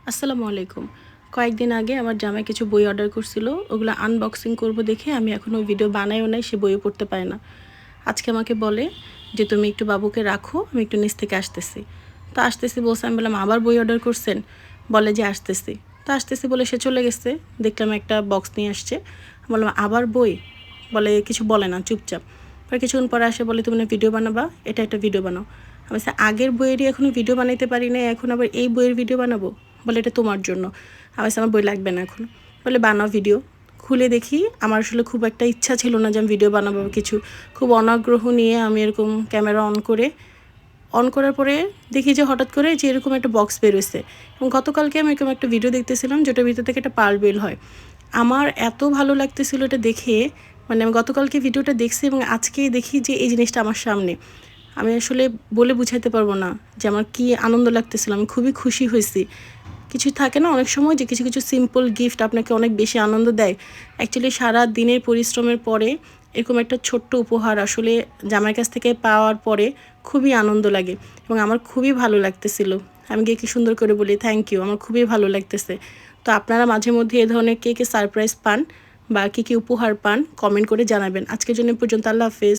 আসসালামু আলাইকুম। কয়েকদিন আগে আমার জামাই কিছু বই অর্ডার করছিল। ওগুলো আনবক্সিং করব দেখে আমি এখনো ভিডিও বানাইও নাই, সে বইও পড়তে পারে না। আজকে আমাকে বলে যে, "তুমি একটু বাবুকে রাখো, আমি একটু নিচ থেকে আসতেছি।" তো আসতেছি বলছে, আমি বললাম, "আবার বই অর্ডার করছেন?" বলে যে, "আসতেছি।" তো আসতেছি বলে সে চলে গেছে। দেখলাম একটা বক্স নিয়ে আসছে। বললাম, "আবার বই?" বলে, কিছু বলে না, চুপচাপ। পরে কিছুক্ষণ পরে আসে বলে, "তুমি না ভিডিও বানাবা? এটা একটা ভিডিও বানাও।" আমি বলছি, "আগের বইয়েরই এখনো ভিডিও বানাইতে পারি নাই, এখন আবার এই বইয়ের ভিডিও বানাবো?" বলে, "এটা তোমার জন্য।" আমি বলছি, "আমার বই লাগবে না এখন।" বলে, "বানাও ভিডিও।" খুলে দেখি, আমার আসলে খুব একটা ইচ্ছা ছিল না যে আমি ভিডিও বানাবো কিছু। খুব অনাগ্রহ নিয়ে আমি এরকম ক্যামেরা অন করার পরে দেখি যে হঠাৎ করে যে এরকম একটা বক্স বেরোইছে, এবং গতকালকে আমি এরকম একটা ভিডিও দেখতেছিলাম যেটার ভিতর থেকে একটা পার্ল বের হয়। আমার এত ভালো লাগতেছিল এটা দেখে, মানে আমি গতকালকে ভিডিওটা দেখছি এবং আজকে দেখি যে এই জিনিসটা আমার সামনে। আমি আসলে বলে বুঝাইতে পারবো না যে আমার কী আনন্দ লাগতেছিল। আমি খুবই খুশি হয়েছি। কিছু থাকে না অনেক সময় যে কিছু কিছু সিম্পল গিফট আপনাকে অনেক বেশি আনন্দ দেয়। অ্যাকচুয়ালি সারা দিনের পরিশ্রমের পরে এরকম একটা ছোট্ট উপহার আসলে জামাইয়ের কাছ থেকে পাওয়ার পরে খুবই আনন্দ লাগে, এবং আমার খুবই ভালো লাগতেছিল। আমি গিয়ে কি সুন্দর করে বলি, "থ্যাংক ইউ, আমার খুবই ভালো লাগতেছে।" তো আপনারা মাঝে মধ্যে এ ধরনের কে সারপ্রাইজ পান বা কী উপহার পান, কমেন্ট করে জানাবেন। আজকের জন্য এ পর্যন্ত। আল্লাহ হাফেজ।